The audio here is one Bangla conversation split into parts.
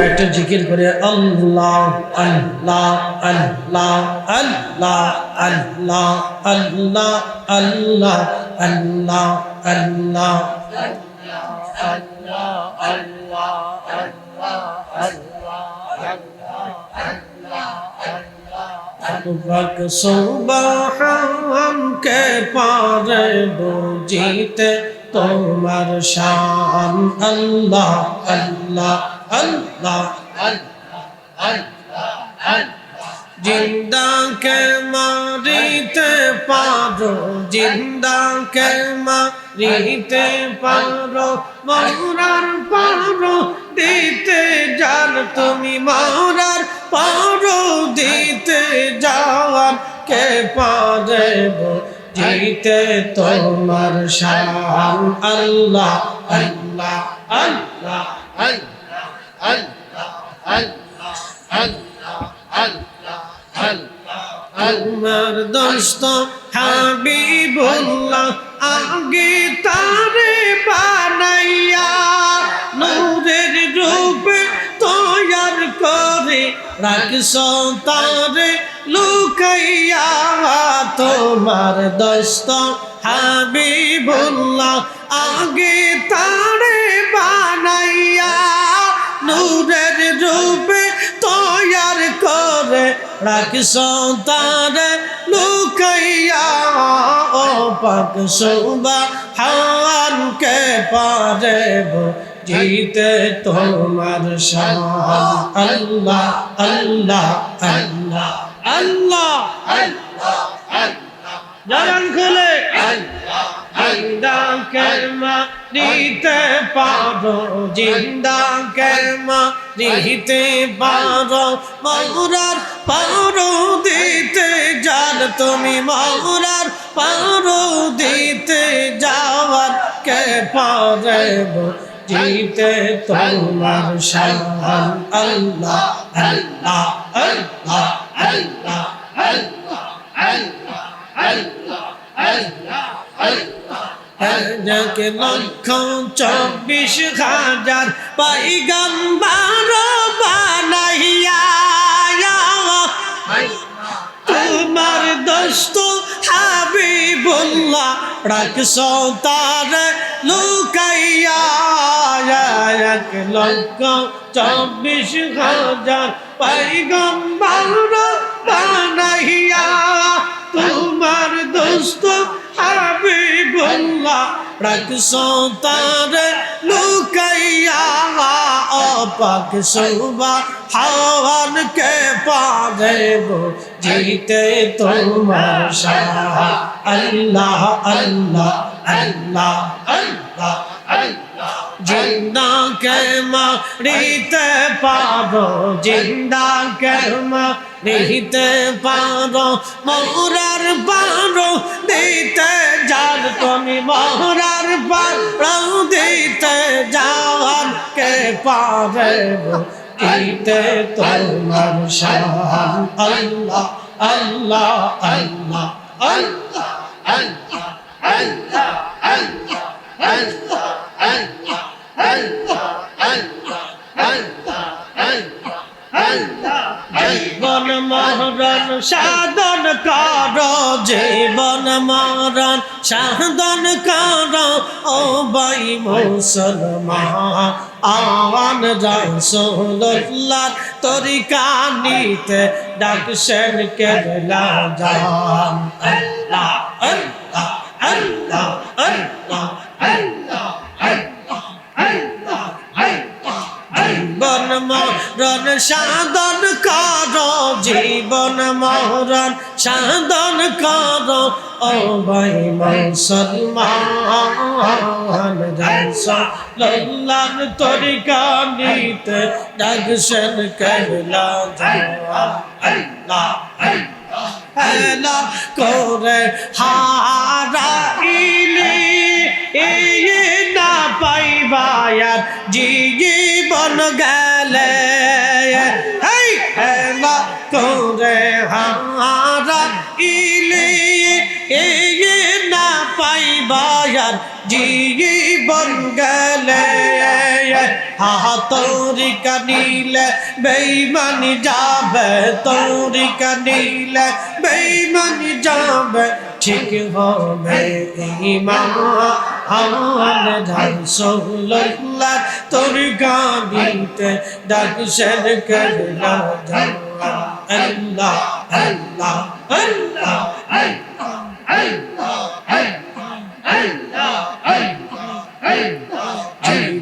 একটা জিকির করে আল্লাহ আল্লাহ আল্লাহ আল্লাহ আল্লাহ আল্লাহ আল্লাহ আল্লাহ আল্লাহ বক সুবহান কে পারে বুঝিতে তোমার শান আল্লাহ আল্লাহ আল্লাহ জিন্দা কে মারিতে পারো জিন্দা কে মারিতে পারো মরার পারো দিতে জান তুমি মরার পারো দিতে যাওয়ার কে পারে জিতে তোমার শান আল্লাহ আল্লাহ আল্লাহ আল্লাহ আল্লাহ আমার দোস্ত হাবিবুল্লাহ আগে তারে বানাইয়া নূরের রূপে তৈয়ার করে রাখছ তারে লুকাইয়া তোমার দোস্ত হাবিবুল্লাহ আগে তারে বানাইয়া নূরের রূপে তৈয়ার করে রাখছ তারে লুকাইয়া ও পাক সুবহান কে পারে জিতে তোমার শান আল্লাহ আল্লাহ আল্লাহ আল্লাহ আল্লাহ জানান খুলে জিন্দা কেমা দিতে পারো জিন্দা কেমা দিতে পারো মরার পারো দিতে যার তুমি মরার পারো দিতে যাওয়ার কে পারে জিতে তোমার শান আল্লাহ আল্লাহ আল্লাহ আল্লাহ আল্লাহ আল্লাহ আল্লাহ আল্লাহ আল্লাহ এক লক্ষ 24,000 পয়গম্বর বানাইয়া তোমার দোস্ত হাবিবুল্লাহ রাখছ তারে লুকাইয়া 1,24,000 পয়গম্বর বানাইয়া তোমার দোস্ত হাবিবুল্লাহ রাখছ তারে লুকাইয়া পাক সুবহান কে পারে জিতে তোমার শান আল্লাহ আল্লাহ আল্লাহ আল্লাহ আল্লাহ জিন্দা কে মারিতে পারো জিন্দা কে মারিতে পারো মরার পারো দিতে যার তুমি মরার পারো দিতে যাওয়ার কে পারে জিতে তোমার শান আল্লাহ আল্লাহ আল্লাহ আল্লাহ আল্লাহ আল্লাহ আল্লাহ আল্লাহ আল্লাহ আল্লাহ আল্লাহ আল্লাহ আল্লাহ আল্লাহ জীবন মরণ সাধন করো জীবন মরণ সাধন করো ও ভাই মুসলমান আওয়ান রাসূলুল্লাহ তরিকা নিতে ডাকছেন কেবলা জান আল্লাহ আল্লাহ আল্লাহ আল্লাহ আল্লাহ জীবন মরণ সাধন করো জীবন মরণ সাধন করো ও ভাই মুসলমান রাসূলুল্লাহর তরিকা নিতে ডাকছেন কেবলা জান আল্লাহ আল্লাহ হেলা করে হারাইলি না পাইবায়ার জীবন গেলে হেলা করে হারাইলি না পাইবায়ার জীবন গেলে হা তরিকা নিলে বেঈমানি যাবে তরিকা নিলে বেঈমানি যাবে ঠিক হবে ঈমান রাসূলুল্লাহ তরিকা নিতে ডাকছেন কেবলা আল্লাহ আল্লাহ আল্লাহ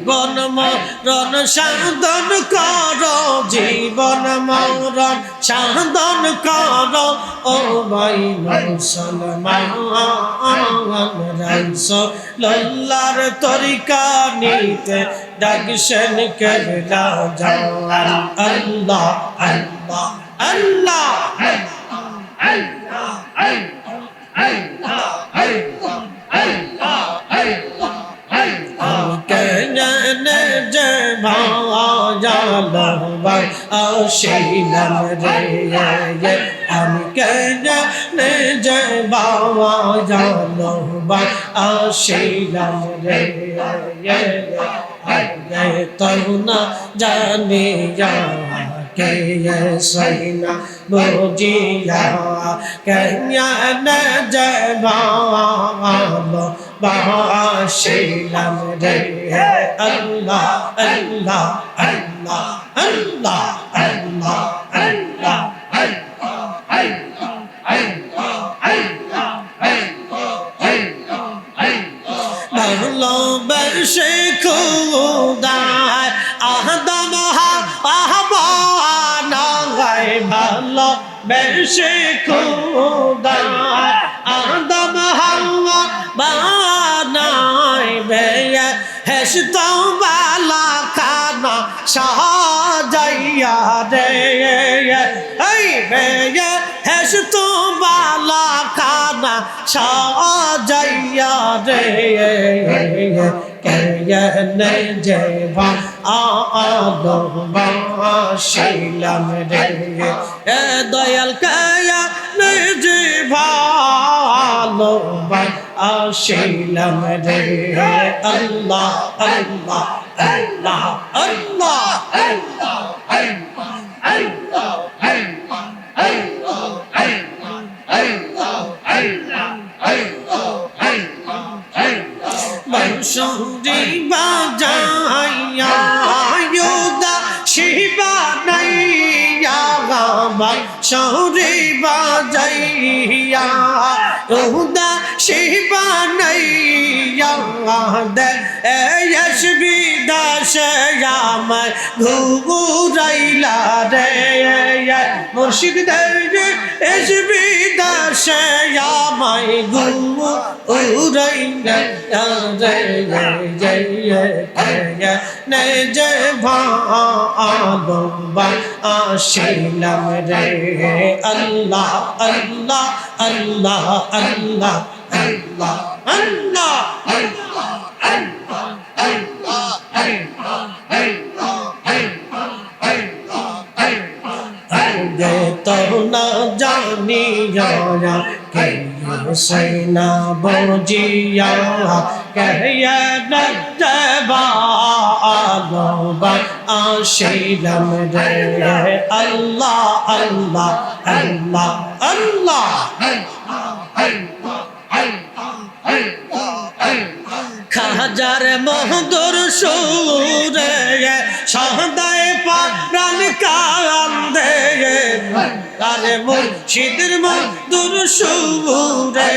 জীবন মরণ সাধন কর জীবন মরণ সাধন কর ও ভাই মুসলমান রাসূলুল্লাহর তরিকা নিতে ডাকছেন কেবলা জাওয়ান আল্লাহ আল্লাহ আল্লাহ আশিলাম রে আমি কেন যে বাবা জানো বা আশিলাম রে তরুণা জানি কে সৈনা বুঝিয়া কেন যে ভালো বাসিলাম রে আল্লাহ আল্লাহ আল্লাহ আল্লাহ আল্লাহ আল্লাহ ভালোবাসে খুদায় আদম হাওয়া ভালোবাসে খুদায় আদম হাওয়া বানাই বেয়া হেসত বালা খানা সাজাইয়া রে এই বেয়া হেসত বালা খানা সাজাইয়া রে কেনে যে ভালো বাসিলাম রে দয়াল কেনে যে ভালো বাসিলাম রে আল্লাহ আল্লাহ আল্লাহ আল্লাহ বংশী বাজাইয়া ইউদা শিবা নাইয়া বংশী বাজাইয়া ইউদা শিবা নাইয়া দে এসবি দাশয়াম ঘুরাইলা রে মুর্শিদ দে এসবি দাশয়াম ঘুরাইলা রে নে যে ভালো বাসিলাম রে আল্লাহ আল্লাহ আল্লাহ আল্লাহ আল্লাহ আল্লাহ তরুণা জানিয়া কে সৈনা বুঝিয়া কে ভালো বাসিলাম রে আল্লাহ আল্লাহ আল্লাহ আল্লাহ খাজার মধুর সুরে সদায় প্রাণ কান্দে আরে মুর্শিদের মধুর সুরে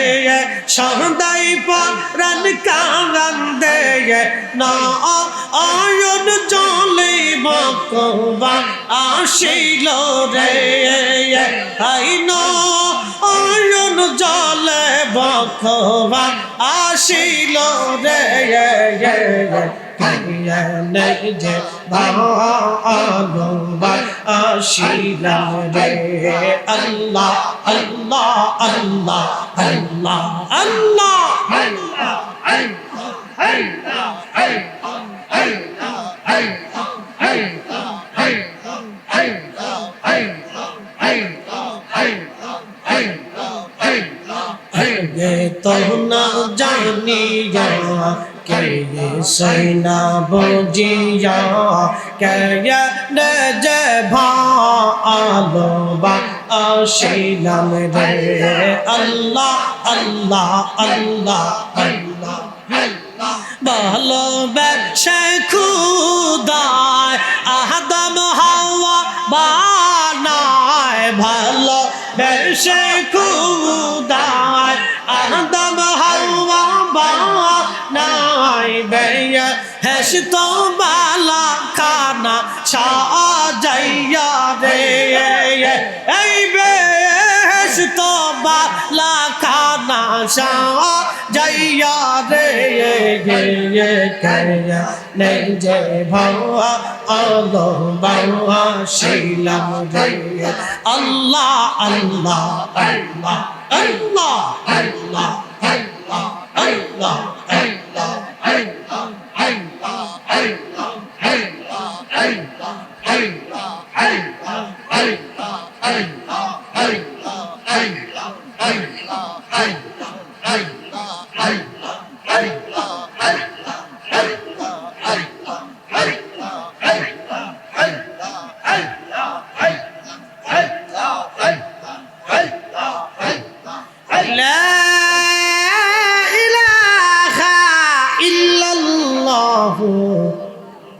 সদায় প্রাণ কান্দে না আয়ন জলে বকবা আসিল রে আই না আয়ন জলে বকবা আসিল রে যে ভালো বাসিলাম রে আল্লাহ আল্লাহ আল্লাহ আল্লাহ আল্লাহ তো না জানিয়া কে সৈনা বুঝিয়া কেয়নে যে ভালোবাসিলাম রে আল্লাহ আল্লাহ আল্লাহ আল্লাহ ভালোবেসে খুদায় আদম হাওয়া বানায় ভালোবেসে খুদায় আদম হাওয়া বানায় বেয়া হেসত বালা খানা সাজাইয়া রে এই বেহেশত বালা খানা সাজাইয়া রে নেই যে ভাওয়া আলো বাসিলাম রে আল্লাহ আল্লাহ আল্লাহ আল্লাহ আল্লাহ আল্লাহ আল্লাহ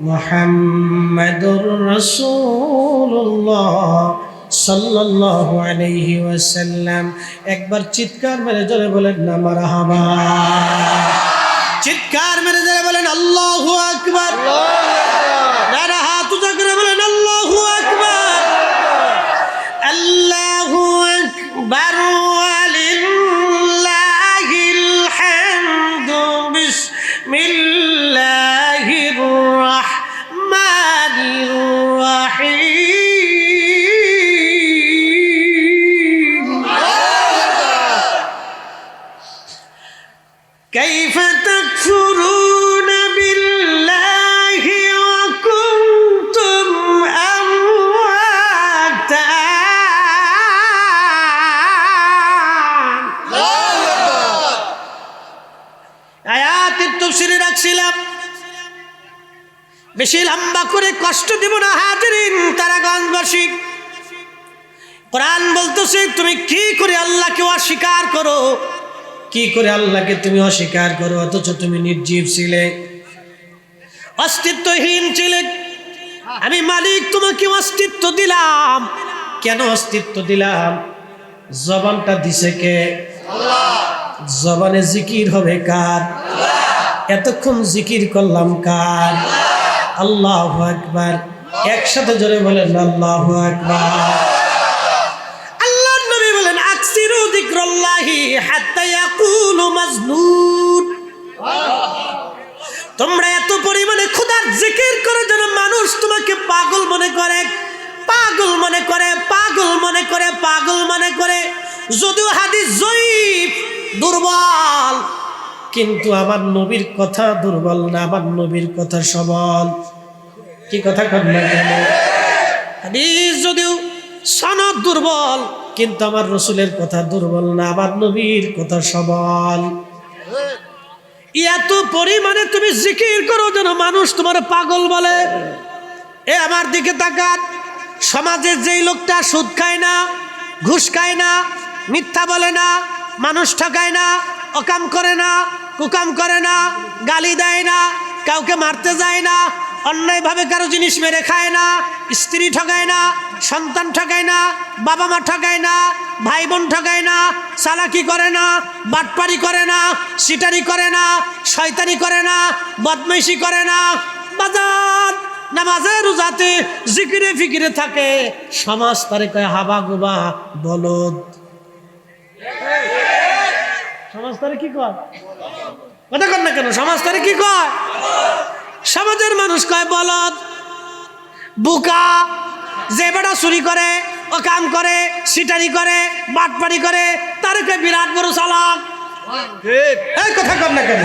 মুহাম্মাদুর রাসূলুল্লাহ সাল্লাল্লাহু আলাইহি ওয়াসাল্লাম একবার চিৎকার মেরে জোরে বলেন না মারহাবা চিৎকার মেরে জোরে বলেন আল্লাহু আকবার নারা হাত উঁচু করে বলেন আল্লাহু আকবার আল্লাহু আকবার ওয়ালিল্লাহিল হামদু বিসমিল্লাহির রাহমানির রাহিম কাইফা তাকফুরুনা বিল্লাহি ওয়া কুনতুম আমওয়াতান আয়াতের তাফসীরে রাখছিলাম বেশি লম্বা করে কষ্ট দিব না হাজিরিন তারাগঞ্জবাসী কোরআন বলতেছে তুমি কি করে আল্লাহকে অস্বীকার করো কি করে আল্লাহকে তুমি অস্বীকার করো অথচ তুমি নির্জীব ছিলে অস্তিত্বহীন ছিলে আমি মালিক তোমাকে অস্তিত্ব দিলাম কেন অস্তিত্ব দিলাম জবানটা দিছে কে আল্লাহ জবানে জিকির হবে কার এতক্ষণ জিকির করলাম কার আল্লাহু আকবার একসাথে জোরে বলেন আল্লাহু আকবার আল্লাহর নবী বলেন আকসিরু যিকরাল্লাহি হাত্তা ইয়াকুলু মাজনুন তোমরা এত পরিমাণে খোদার জিকির করো যেন মানুষ তোমাকে পাগল মনে করে পাগল মনে করে পাগল মনে করে পাগল মনে করে যদিও হাদিস জয়ীফ দুর্বল কিন্তু আমার নবীর কথা দুর্বল না আমার নবীর কথা সবল কি কথা কন না কেন হাদিস যদিও সনদ দুর্বল কিন্তু আমার রাসূলের কথা দুর্বল না আমার নবীর কথা সবল এত পরিমাণে তুমি জিকির করো যেন মানুষ তোমার পাগল বলে এ আমার দিকে তাকান সমাজের যেই লোকটা সুদ খায় না ঘুষ খায় না মিথ্যা বলে না মানুষ ঠকায় না অকাম করে না কুকাম করে না গালি দেয় না কাউকে মারতে যায় না অন্যায়ভাবে কারো জিনিস মেরে খায় না স্ত্রী ঠকায় না সন্তান ঠকায় না বাবা মা ঠকায় না ভাই বোন ঠকায় না চালাকি করে না বাটপারি করে না সিটারি করে না শয়তানি করে না বদমাইশি করে না বাজার নামাজে রোজাতে জিকিরে ফিকিরে থাকে সমাজ তারে কয় হাবা গোবা বলদ সমাজ তারে কি কয় কথা কর না কেন সমাজ তারে কি কয় সমাজের মানুষ কয় বলদ বুকা যে বেটা চুরি করে ও কাম করে সিটারি করে বাটপারি করে তারে কয় বিরাট বড় চালাক এই কথা কর না কেন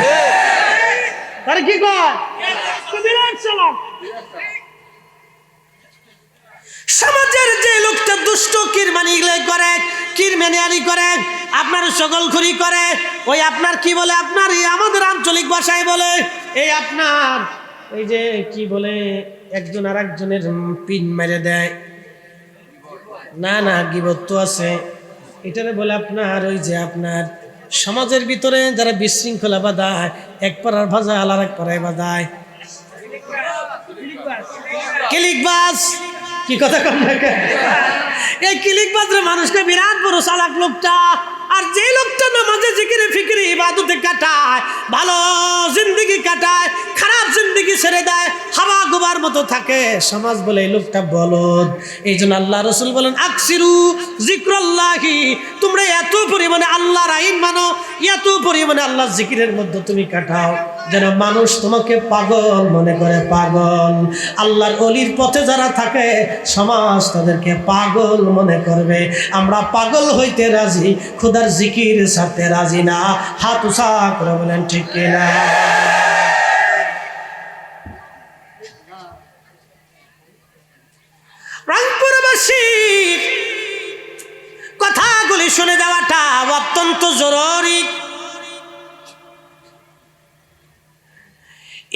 তারে কি কয় বিরাট চালাক সমাজের যে লোকটা দুষ্ট কিরমানি করে কিরমেনিয়ারি করে আপনার সকলখুরি করে ওই আপনার কি বলে আপনার আমাদের আঞ্চলিক ভাষায় বলে এই আপনার এই যে কি বলে একজন আর একজনের পিন মেরে দেয়, না না গীবত তো আছে, এটারে বলে আপনার ওই যে আপনার সমাজের ভিতরে যারা বিশৃঙ্খলা বাঁধায়, এক পাড়ার ভাজায় আলার এক পাড়ায় বাঁধায়, ক্লিকবাজ। কি কথা কম না? এই ক্লিকবাজরা মানুষকে বিরাট বড় চালাক লোকটা। আর যে লোকটা নামাজে জিকিরে ফিকিরে ইবাদতে কাটায়, ভালো জিন্দেগি কাটায়, খারাপ জিন্দেগি ছেড়ে দেয়, হাওয়া গোবার মতো থাকে, সমাজ বলে এই লোকটা বলদ। এই জন্য আল্লাহ রসুল বলেন আকসিরু জিক্রাল্লাহি, তোমরা এত পরিমাণে আল্লাহর আইন মানো, এত পরিমাণে আল্লাহর জিকিরের মধ্যে তুমি কাটাও যেন মানুষ তোমাকে পাগল মনে করে। পাগল আল্লাহর ওলির পথে যারা থাকে সমাজ তাদেরকে পাগল মনে করবে। আমরা পাগল হইতে রাজি, খোদার জিকির ছাড়তে রাজি না। হাত উঁচা করে বলেন ঠিক কিনা? রংপুরবাসীর কথাগুলি শুনে যাওয়াটা অত্যন্ত জরুরি।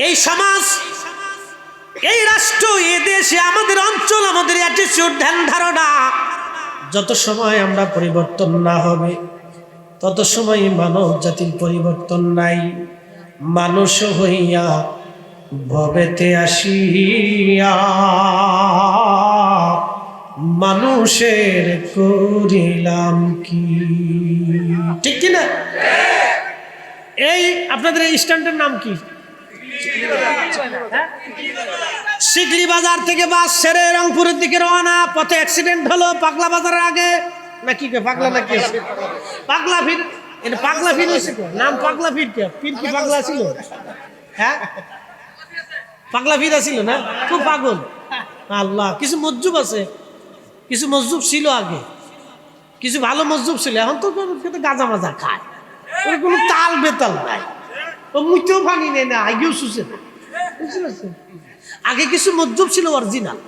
এই সমাজ, এই রাষ্ট্র, এই দেশে, আমাদের অঞ্চল, আমাদের অ্যাটিটিউড, ধ্যান ধারণা যত সময় আমরা পরিবর্তন না হবে তত সময় মানব জাতির পরিবর্তন নাই। মানুষ হইয়া ভবেতে আসিয়া মানুষের করিলাম কি? ঠিক কিনা? এই আপনাদের এই স্ট্যান্ডের নাম কি? শিকলি বাজার থেকে বাস ছেড়ে রংপুরের দিকে রওনা, পথে অ্যাক্সিডেন্ট হলো পাগলা বাজারের আগে। নাকি পাগলা নাকি পাগলা ফির, এটা পাগলা ফির হয়েছে। নাম পাগলা ফির, কে ফির কি পাগলা ছিল? হ্যাঁ পাগলা ফির ছিল না, খুব পাগল। আল্লাহ, কিছু মজজুব আছে, কিছু মজজুব ছিল আগে, কিছু ভালো মজজুব ছিল, এখন তো গাঁজা মাজা খায়, ওর কোনো তাল বেতাল নাই, ও মুইতেও ভাঙি নেই না, আগেও শুষে না। আগে কিছু মজজুব ছিল অরিজিনাল।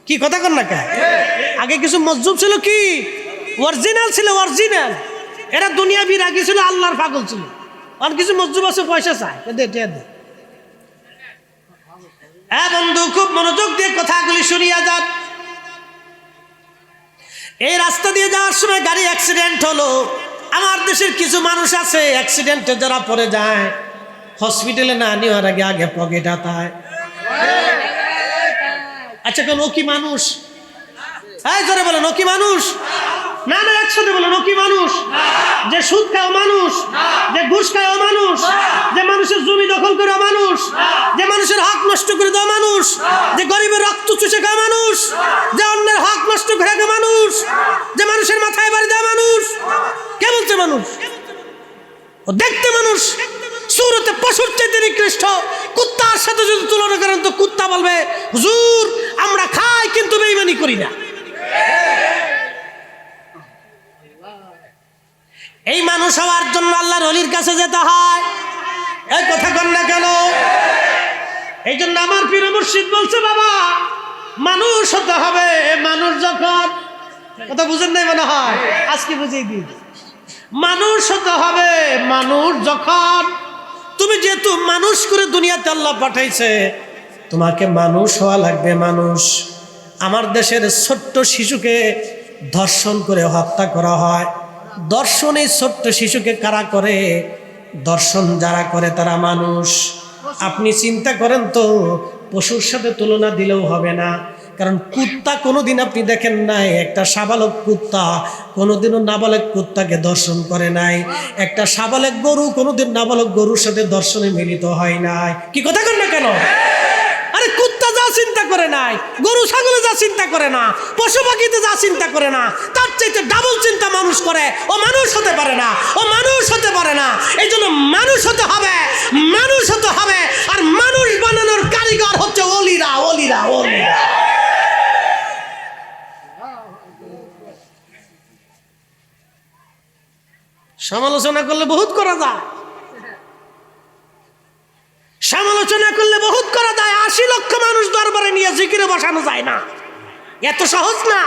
কি কথা কর না কে? আগে কিছু মজজুব ছিল কি অরিজিনাল ছিল, অরিজিনাল। এরা দুনিয়াবির আগে ছিল, আল্লাহর পাগল ছিল। আর কিছু মজজুব আছে পয়সা চায়, দে দে দে। হ্যাঁ বন্ধু, খুব মনোযোগ দিয়ে কথাগুলি শুনিয়া যান। এই রাস্তা দিয়ে যাওয়ার সময় গাড়ি অ্যাক্সিডেন্ট হলো। আমার দেশের কিছু মানুষ আছে অ্যাক্সিডেন্টে যারা পড়ে যায়, হসপিটালে না নেওয়ার আগে আগে পকেট হাতায়। আচ্ছা কেন, ও কি মানুষ? হ্যাঁ জোরে বলেন, ও কি মানুষ? না না, একসাথে বলেন, ও কি মানুষ? যে সুদ খায় ও মানুষ, যে ঘুষ খায় ও মানুষ, যে মানুষের জমি দখল করে মানুষ, যে মানুষের হক নষ্ট করে দেওয়া মানুষ, যে গরিবের রক্ত চুষে খায় মানুষ, যে অন্যের হক নষ্ট করে খায় মানুষ, যে মানুষের মাথায় বাড়ি দেওয়া মানুষ। কে বলছে মানুষ? ও দেখতে মানুষ, সুরতে পশুর চাইতে নিকৃষ্ট। কুত্তার সাথে যদি তুলনা করেন তো কুত্তা বলবে হুজুর আমরা খাই কিন্তু বেঈমানি করি না। এই মানুষ হওয়ার জন্য আল্লাহর ওলির কাছে যেতে হয়। এই কথা কন না কেন? এই জন্য আমার পীর মুর্শিদ বলছে বাবা মানুষ হতে হবে। মানুষ যখন, কথা বুঝেন নাই মনে হয়, আজকে বুঝিয়ে দিই। মানুষ হতে হবে মানুষ যখন, তুমি যেহেতু মানুষ করে দুনিয়াতে আল্লাহ পাঠাইছে, তোমাকে মানুষ হওয়া লাগবে। মানুষ, আমার দেশের ছোট্ট শিশুকে ধর্ষণ করে হত্যা করা হয়। দর্শন এই ছোট্ট শিশুকে কারা করে? দর্শন যারা করে তারা মানুষ। আপনি চিন্তা করেন তো, পশুর সাথে তুলনা দিলেও হবে না। কারণ কুত্তা কোনোদিন আপনি দেখেন নাই, একটা সাবালক কুত্তা কোনোদিনও নাবালক কুত্তাকে দর্শন করে নাই। একটা সাবালক গরু কোনোদিন নাবালক গরুর সাথে দর্শনে মিলিত হয় নাই। কি কথা কন না কেন? আরে কুত্তা যা চিন্তা করে নাই, গরু ছাগলে যা চিন্তা করে না, পশু পাখিতে যা চিন্তা করে না, তার চাইতে ডাবল চিন্তা মানুষ করে। ও মানুষ হতে পারে না, ও মানুষ হতে পারে না। এই জন্য মানুষ হতে হবে, মানুষ হতে হবে। আর মানুষ বানানোর কারিগর হচ্ছে ওলিরা, ওলিরা, ওলিরা। সমালোচনা করলে বহুত করা যায়, সমালোচনা করলে বহুত করা যায়। 80 লক্ষ মানুষ দরবারে নিয়ে জিকিরে বসানো যায় না, এত সহজ না।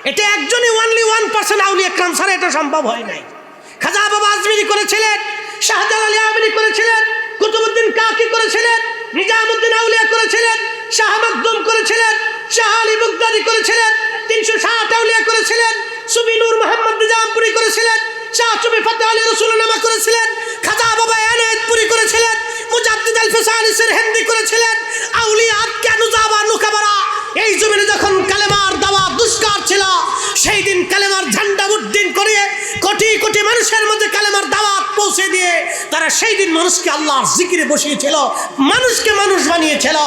এটা একজনই, অনলি 1% আউলিয়া একরাম ছাড়া এটা সম্ভব হয় নাই। খাজা বাবা আজমিরি করেছিলেন, শাহজালাল আমিনী করেছিলেন, কুতুবউদ্দিন কাকি করেছিলেন, নিজামউদ্দিন আউলিয়া করেছিলেন, শাহ মাকদুম করেছিলেন, শাহ আলী বাগদাদি করেছিলেন, 360 আউলিয়া করেছিলেন, সুফি নূর মোহাম্মদ নিজামপুরি করেছিলেন, শাহ সুফি ফতেহ আলী রসুলনামা করেছিলেন, খাজা বাবা এনায়েতপুরি করেছিলেন, মুজাদ্দিদ আল ফিসানি সিরহিন্দি করেছিলেন। আউলিয়া নুজাবা নুকাবারা এই জমিনে যখন কালেমার দাওয়াত দুষ্কার ছিল, সেই দিন কালেমার ঝান্ডা উড্ডীন করে কোটি কোটি মানুষের মধ্যে কালেমার দাওয়াত পৌঁছে দিয়ে তারা সেই দিন মানুষকে আল্লাহর জিকিরে বসিয়েছিল, মানুষকে মানুষ বানিয়েছিল,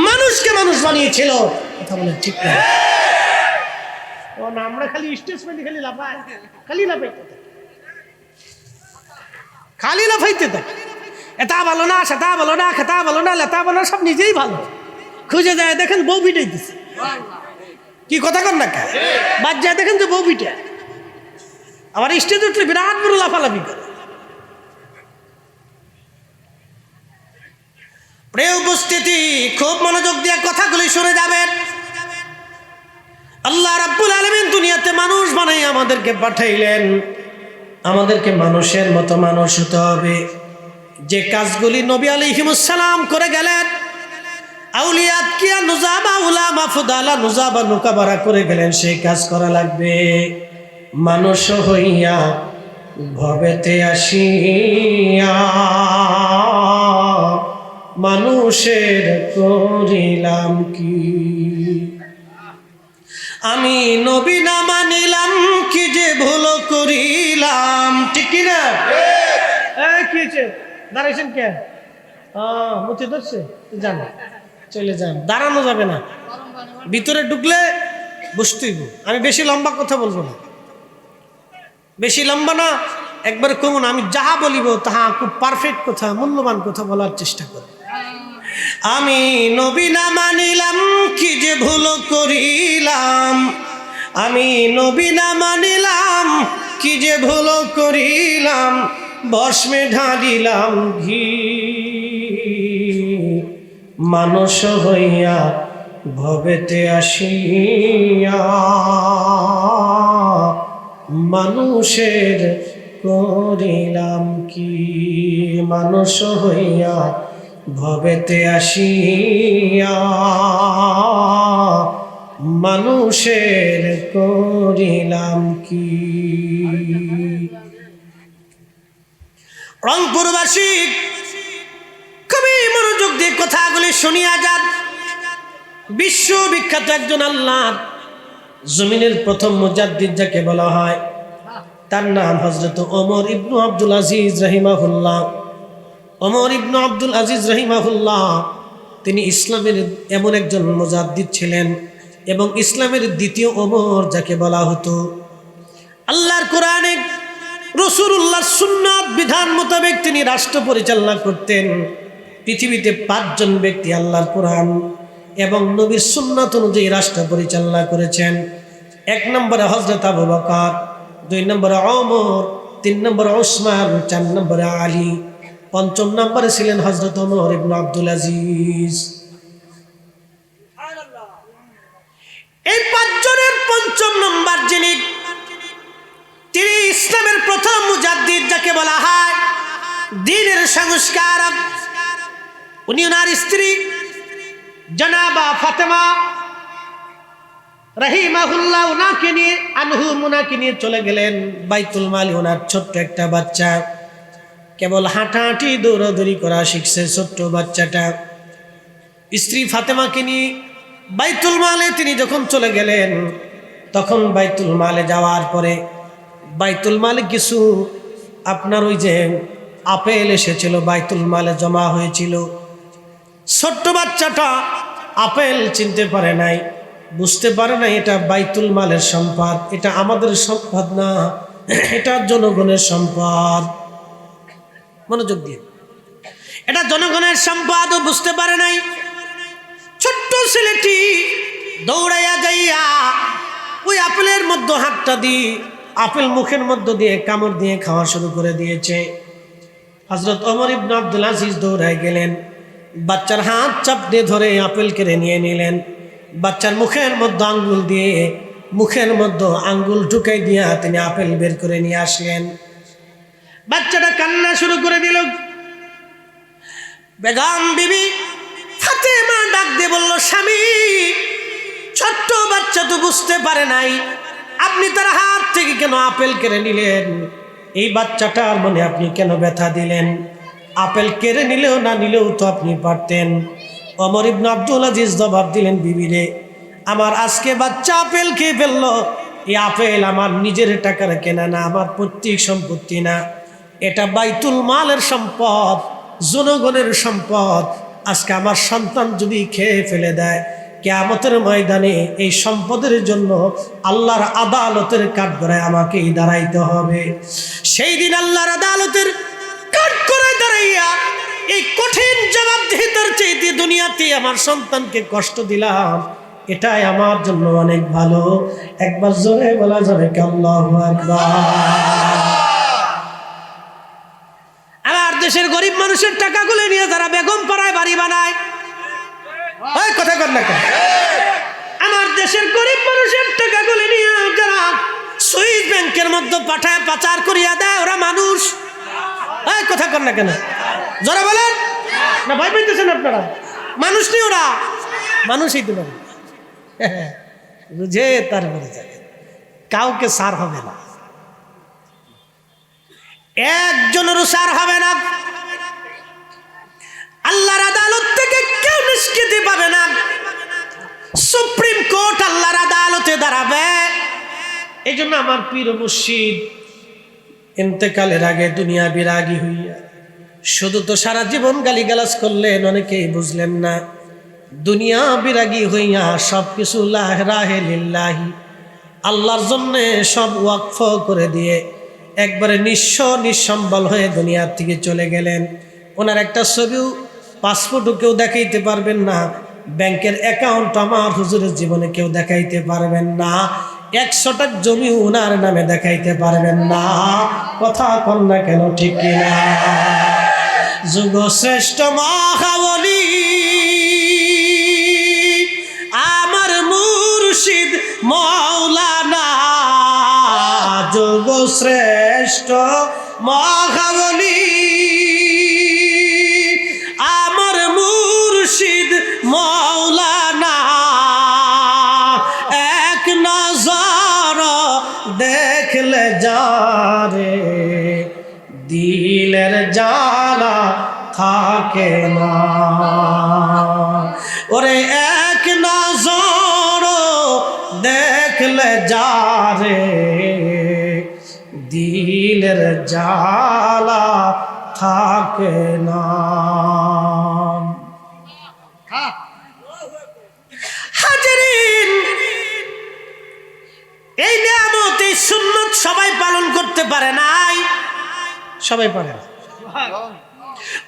মানুষকে মানুষ বানিয়েছিল। কথা বলেন ঠিক না? ও না, আমরা খালি স্টেটমেন্ট খালি লাফাই, খালি লাফাইতে খালি লাফাইতে থাকি। এটা ভালো না, সেটা ভালো না, খেতা ভালো না, লেতা ভালো না, সব নিজেই ভালো খুঁজে যায়। দেখেন বউ পিটাই দিচ্ছে, কি কথা কর না কে বাদ যায়, দেখেন যে বউ পিঠে আবার স্টেজ উঠলে বিরাট বড় লাফালাফি করে। প্রিয় উপস্থিতি, খুব মনোযোগ দিয়ে কথাগুলি শুনে যাবেন। আল্লাহ রাব্বুল আলামিন দুনিয়াতে মানুষ বানাই আমাদেরকে পাঠাইলেন, আমাদেরকে মানুষের মতো মানুষ হতে হবে। যে কাজগুলি নবী আলাইহিস সালাম করে গেলেন, আউলিয়াত কিয়া নুজাবা উলামা ফুদালা নুজাবা নুকাবারা করে গেলেন, সেই কাজ করা লাগবে। মানুষ হইয়া ভবেতে আসিয়া মানুষের করিলাম কি, আমি নবী না মানিলাম কি যে ভুল করিলাম। ঠিক কি না? কি হয়েছে, দাঁড়াইছেন কে? মুচি ধরছে, যান চলে যান, দাঁড়ানো যাবে না, ভিতরে ঢুকলে বসতেইব। আমি বেশি লম্বা কথা বলবো না, বেশি লম্বা না, একবারে কমন। আমি যাহা বলিব তাহা খুব পারফেক্ট কথা, মূল্যবান কথা বলার চেষ্টা করি। আমি নবী না মানিলাম কি যে ভুল করিলাম, আমি নবী না মানিলাম কি যে ভুল করিলাম, ভস্মে ঢালিলাম ঘি, মানুষ হইয়া ভবেতে আসিয়া মানুষের করিলাম কি, মানুষ হইয়া ভবেতে আসিয়া মানুষের করিলাম কি। রংপুরবাসী খুবই মনোযোগ দিয়ে কথাগুলি শুনিয়া যান। বিশ্ববিখ্যাত একজন আল্লাহর জমিনের প্রথম মুজাদ্দিদ যাকে বলা হয়, তার নাম হযরত ওমর ইবনু আব্দুল আজিজ রাহিমাহুল্লাহ। ওমর ইবনু আব্দুল আজিজ রাহিমাহুল্লাহ তিনি ইসলামের এমন একজন মুজাদ্দিদ ছিলেন এবং ইসলামের দ্বিতীয় ওমর যাকে বলা হতো। আল্লাহর কোরআনে রাসূলুল্লাহর সুন্নাত বিধান মোতাবেক তিনি রাষ্ট্র পরিচালনা করতেন। পৃথিবীতে 5 জন ব্যক্তি আল্লাহর কোরআন এবং নবীর সুন্নাত অনুযায়ী রাষ্ট্র পরিচালনা করেছেন। 1 নম্বরে হযরত আবু বকর, 2 নম্বরে ওমর, 3 নম্বরে ওসমান, 4 নম্বরে আলী, 5ম নম্বরে ছিলেন হযরত ওমর ইবনে আব্দুল আজিজ। এই 5 জনের 5ম নম্বর যিনি, তিনি ইসলামের প্রথম মুজাদ্দিদ যাকে বলা হয়, দ্বীনের সংস্কারক। উনি ওনার স্ত্রী জনাবা ফাতেমা রাহিমাহুল্লাহ ওনাকে নিয়ে ওনাকে নিয়ে চলে গেলেন বাইতুল মাল। ওনার ছোট্ট একটা বাচ্চা, কেবল হাঁটাহাঁটি দৌড়াদৌড়ি করা শিখছে ছোট্ট বাচ্চাটা। স্ত্রী ফাতেমাকে নিয়ে বাইতুল মালে তিনি যখন চলে গেলেন, তখন বাইতুল মালে যাওয়ার পরে বাইতুল মালে কিছু আপনার ওই যে আপেল এসেছিল, বাইতুল মালে জমা হয়েছিল। ছোট্ট বাচ্চাটা আপেল চিনতে পারে নাই, বুঝতে পারে নাই এটা বাইতুল মালের সম্পদ, এটা আমাদের সম্পদ না, এটা জনগণের সম্পদ। মনোযোগ দিয়ে, এটা জনগণের সম্পদ ও বুঝতে পারে নাই। ছোট্ট ছেলেটি দৌড়াইয়া যাইয়া ওই আপেলের মধ্যে হাতটা দিয়ে আপেল মুখের মধ্যে দিয়ে কামড় দিয়ে খাওয়া শুরু করে দিয়েছে। হযরত ওমর ইবনে আব্দুল আজিজ দৌড়ায় গেলেন, বাচ্চার হাত চাপ দিয়ে ধরে আপেল কেড়ে নিয়ে নিলেন। বাচ্চার মুখের মধ্যে আঙ্গুল দিয়ে মুখের মধ্যে আঙ্গুল ঢুকাই দিয়া তিনি আপেল বের করে নিয়ে আসলেন। বাচ্চাটা কান্না শুরু করে দিল। বেগম বিবি ফাতেমা ডাক দিয়ে বলল, স্বামী, ছোট্ট বাচ্চা তো বুঝতে পারে নাই, আপনি তার হাত থেকে কেন আপেল কেড়ে নিলেন? এই বাচ্চাটার মনে আপনি কেন ব্যথা দিলেন? আপেল কেড়ে নিলেও না নিলেও তো আপনি পারতেন। ওমর ইবনে আব্দুল আজিজ জবাব দিলেন, বিবিরে, আমার আজকে বাচ্চা আপেল খেয়ে ফেললো, এই আপেল আমার নিজের টাকার কেনা না, আমার পৈতৃক সম্পত্তি না, এটা বাইতুল মালের সম্পদ, জনগণের সম্পদ। আজকে আমার সন্তান যদি খেয়ে ফেলে দেয়, কিয়ামতের ময়দানে এই সম্পদের জন্য আল্লাহর আদালতের কাঠগড়ায় আমাকেই দাঁড়াইতে হবে। সেই দিন আল্লাহর আদালতের কাঠগড়ায় দাঁড়াইয়া এই কঠিন জবাবদিহিতার চাইতে দুনিয়াতে আমার সন্তানকে কষ্ট দিলাম, এটাই আমার জন্য অনেক ভালো। একবার জোরে বলা যাবে কি আল্লাহু আকবার? আমার দেশের গরিব মানুষের টাকাগুলো নিয়ে যারা বেগম পাড়ায় বাড়ি বানায়, ওই কথা কর না কেন? আমার দেশের গরিব মানুষের টাকাগুলো নিয়ে যারা সুইস ব্যাংকের মধ্যে পাঠায় পাচার করিয়া দেয়, ওরা মানুষ? ওই কথা কর না কেন? যারা বলেন না, ভয় পাইতেছেন আপনারা? মানুষ নেই ওরা, মানুষই তো পারে, বুঝে তারপরে যাবে, কাউকে সার হবে না, একজনেরও সার হবে না, আল্লাহর আদালত থেকে কেউ নিষ্কৃতি পাবে না। সুপ্রিম কোর্ট আল্লাহর আদালতে দাঁড়াবে। এই জন্য আমার পীর মুর্শিদ ইন্তেকালের আগে দুনিয়া বিরাগী হইয়া শুধু তো সারা জীবন গালিগালাজ করলেন, অনেকেই বুঝলেন না। দুনিয়া বিরাগী হইয়া সব কিছু রাহে লিল্লাহি, আল্লাহর জন্য সব ওয়াকফ করে দিয়ে একবারে নিঃস্ব নিঃসম্বল হয়ে দুনিয়ার থেকে চলে গেলেন। ওনার একটা ছবিও, পাসপোর্টও কেউ দেখাইতে পারবেন না, ব্যাংকের অ্যাকাউন্ট আমার হুজুরের জীবনে কেউ দেখাইতে পারবেন না, 100 টাকা জমি ওনার নামে দেখাইতে পারবেন না। কথা কন না কেন, ঠিক কিনা? যুগ শ্রেষ্ঠ মহাবলী আমার মুর্শিদ মাওলানা, যুগ শ্রেষ্ঠ মহাবলী আমার মুর্শিদ মাওলানা, এক নজর দেখলে যারে দিলের জ্বালা থাকে না। ওরে এক নজর দেখলে যারে দিলের জ্বালা থাকে না। হাজিরিন, এই নিয়ামত, এই সুন্নত সবাই পালন করতে পারে নাই, সবাই পারে না।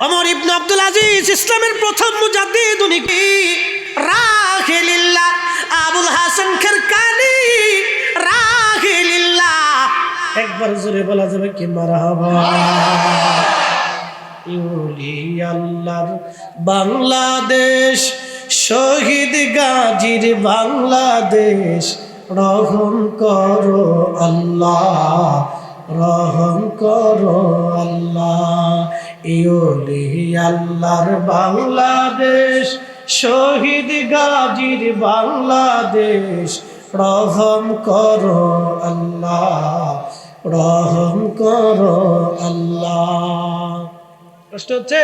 ওমর ইবনে আব্দুল আজিজ ইসলামের প্রথম মুজাদ্দিদ, উনি কি রাহিলিল্লাহ আবুল হাসান খারকানি রাহিলিল্লাহ। একবার জোরে বলা যাবে কি মারহাবা? ইউলি আল্লাহর বাংলাদেশ, শহীদ গাজীর বাংলাদেশ, রহম করো আল্লাহ, রহম করো আল্লাহ। ইউলি আল্লাহর বাংলাদেশ, শহীদ গাজীর বাংলাদেশ, রহম করো আল্লাহ, রহম করো আল্লাহ। কষ্ট হচ্ছে?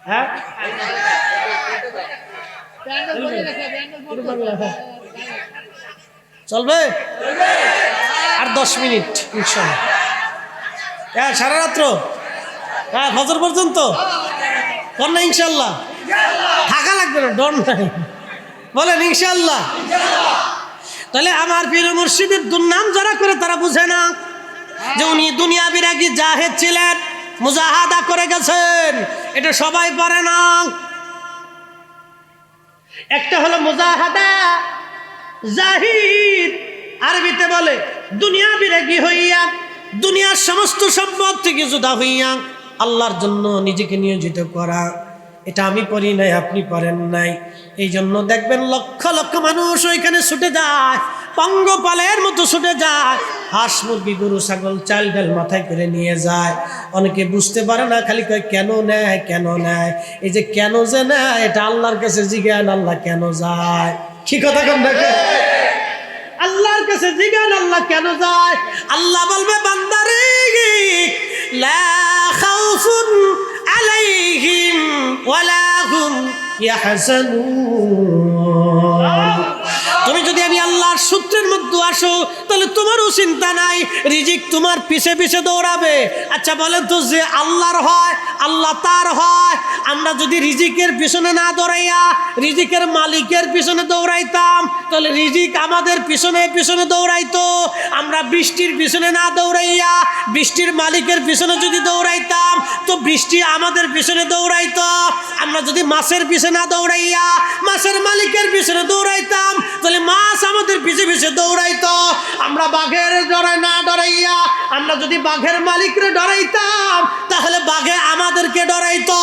হ্যাঁ, চলবে আর 10 মিনিট ইনশাআল্লাহ। হ্যাঁ, সারা রাত্র, হ্যাঁ, ফজর পর্যন্ত কর না ইনশাআল্লাহ? থাকা লাগবে না, ডর নাই, বলেন ইনশাআল্লাহ। তাহলে আমার পীর মুর্শিদের দুর্নাম যারা করে তারা বুঝে না যে উনি দুনিয়া বিরাগী জাহেদ ছিলেন, মুজাহাদা করে গেছেন, এটা সবাই পারে না। একটা হলো মুজাহাদা, জাহিদ আরবিতে বলে দুনিয়া বিরাগী হইয়া, দুনিয়ার সমস্ত সম্পদ থেকে জুদা হইয়া আল্লাহর জন্য নিজেকে নিয়োজিত করা। এটা আমি পড়ি নাই, আপনি পারেন নাই। এই জন্য দেখবেন লক্ষ লক্ষ মানুষ ওইখানে ছুটে যায়, পঙ্গপালের মতো ছুটে যায়, হাঁস মুরগি গরু ছাগল চাল ডাল মাথায় করে নিয়ে যায়। অনেকে বুঝতে পারে না, খালি কয় কেন নেয় কেন নেয়। এই যে কেন যে নেয় এটা আল্লাহর কাছে জিজ্ঞান, আল্লাহ কেন যায়। কি কথা কন দেখে, আল্লাহর কাছে জিজ্ঞান আল্লাহ কেন যায়। আল্লাহ বলবে বান্দারে লা খাউফুন আলাইহিম ওয়ালা হুম ইয়াহজানুন। তুমি যদি আমি আল্লাহর সূত্রের মধ্যে আসো তাহলে তোমারও চিন্তা নাই, রিজিক তোমার পিছে পিছে দৌড়াবে। আচ্ছা বলেন তো, যে আল্লাহর হয় আল্লাহ তার হয়, আমরা যদি রিজিকের পিছনে না দৌড়াইয়া রিজিকের মালিকের পিছনে দৌড়াইতাম তাহলে রিজিক আমাদের পিছনে পিছনে দৌড়াইতো। আমরা বৃষ্টির পিছনে না দৌড়াইয়া বৃষ্টির মালিকের পিছনে যদি দৌড়াইতাম তো বৃষ্টি আমাদের পিছনে দৌড়াইতো। আমরা যদি মাছের পিছনে না দৌড়াইয়া মাছের মালিকের পিছনে দৌড়াইতাম তাহলে মাছ আমাদের পিছে পিছে দৌড়াইতো। আমরা বাঘের না ডরাইয়া আমরা যদি বাঘের মালিকরে ডরাইতাম তাহলে বাঘে আমাদেরকে ডরাইতো।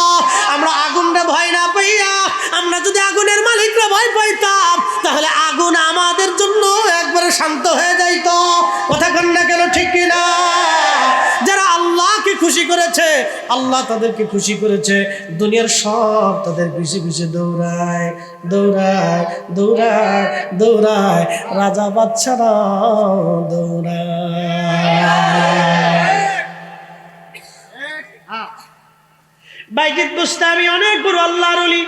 আমরা আগুনরে ভয় না পাইয়া আমরা যদি আগুনের মালিকরে ভয় পাইতাম তাহলে আগুন আমাদের জন্য একবারে শান্ত হয়ে যাইতো। কথা কন না কেন, ঠিক কিনা? যারা আল্লাহকে খুশি করেছে আল্লাহ তাদেরকে খুশি করেছে, দুনিয়ার সব তাদের পিছে পিছে দৌড়ায় দৌড়ায় দৌড়ায় দৌড়ায়, রাজা বাচ্চারা দৌড়ায়। বাইজিদ বুস্তামি অনেক বড় আল্লাহর ওলি,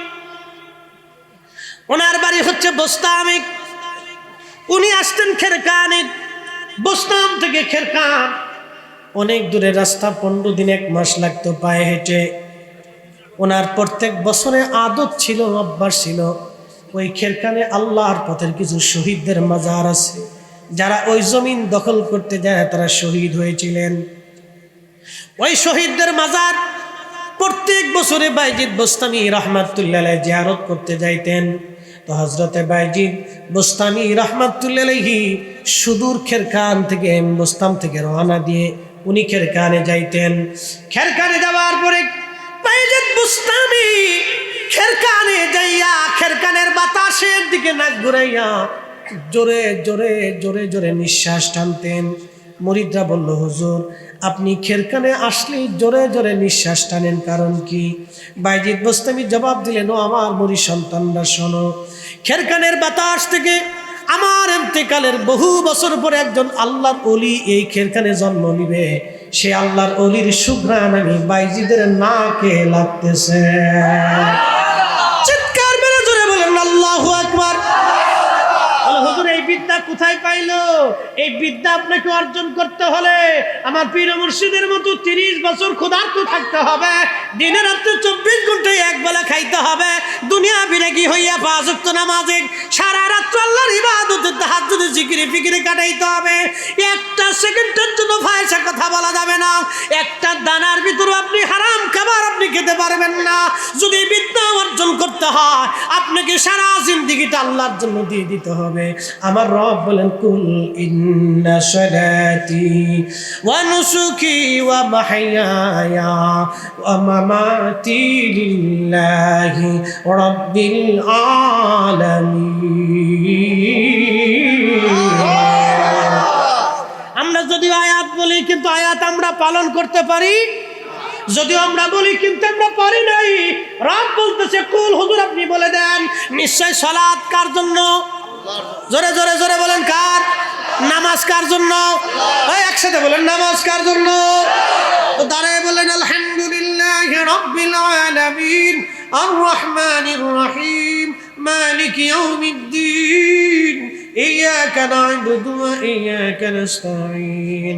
ওনার বাড়ি হচ্ছে বোস্তামি। উনি আসতেন খেরকানে, বোস্তাম থেকে খেরকান অনেক দূরের রাস্তা, 15 দিন 1 মাস লাগতো পায়ে হেঁটে। ওনার প্রত্যেক বছরে আদত ছিল, অভ্যাস ছিল, ওই খেরকানে আল্লাহর পথের কিছু শহীদদের মাজার আছে, যারা ওই জমিন দখল করতে যায় তারা শহীদ হয়েছিলেন। ওই শহীদদের মাজার প্রত্যেক বছরে বাইজিদ বোস্তামি রহমাতুল্লাহ আলাইহি জিয়ারত করতে যাইতেন। তো হযরতে বাইজিদ বোস্তামি রহমাতুল্লাহ আলাইহি সুদূর খেরকান থেকে বোস্তাম থেকে রওনা দিয়ে উনি খেরকানে যাইতেন। খেরকানে যাওয়ার পরে বাইজিদ বোস্তামি খেরকানে যাইয়া খেরকানের বাতাসের দিকে নাক ঘুরাইয়া জোরে জোরে জোরে জোরে নিঃশ্বাস টানতেন। মুরিদরা বলল, হুজুর আপনি খেরকানে আসলে জোরে জোরে নিঃশ্বাস টানেন, কারণ কি? বাইজিদ বোস্তামি জবাব দিলেন, ও আমার মুরিদ সন্তানরা শোনো, খেরকানের বাতাস থেকে আমার ইন্তেকালের বহু বছর পরে একজন আল্লাহর ওলি এই খেরকানে জন্ম নিবে। সে আল্লাহর ওলির সুঘ্রাণ আমি বাইজিদের নাকে লাগতেছে। চিৎকার মেরে জোরে বলেন আল্লাহু আকবার। হুজুর এই বিদ্যা কোথায় পাইলো? এই বিদ্যা আপনাকে অর্জন করতে হলে আমার পীর মুর্শিদের মতো 30 বছর ক্ষুধার্ত থাকতে হবে, দিনে রাত্রে 24 ঘন্টায় একবেলা খাইতে হবে, দুনিয়া বিরাগী হইয়া 5 ওয়াক্ত নামাজে সারা রাত্র আল্লাহর ইবাদতে তাহাজ্জুদে জিকিরে ফিকিরে কাটাইতে হবে। একটা সেকেন্ডের জন্য ফায়সা কথা বলা যাবে না, একটা দানার ভিতর আপনি হারাম খাবার আপনি খেতে পারবেন না। যদি বিদ্যা অর্জন করতে হয় আপনাকে সারা জিন্দেগিটা আল্লাহর জন্য দিয়ে দিতে হবে। আমার রব বলেন, কুল ইন্না সালাতি ওয়া নুসুকি ওয়া মাহইয়ায়া ওয়া মামাতি লিল্লাহি রাব্বিল আলামিন। আমরা যদি আয়াত বলি কিন্তু আয়াত আমরা পালন করতে পারি, যদিও আমরা বলি কিন্তু আমরা পারি নাই। রব বলতেছে, কুল, হুজুর আপনি বলে দেন নিশ্চয় সালাত কার জন্য? জোরে জোরে জোরে বলেন, কার? নামাজ কার জন্য? একসাথে বলেন, নামাজ কার জন্য? দাঁড়ায় বলেন, আলহামদুলিল্লাহি রাব্বিল আলামিন আর রহমানির রহিম মালিক ইয়াউমিদ্দিন ইয়াকা না'বুদু ওয়া ইয়াকা নাস্তাঈন।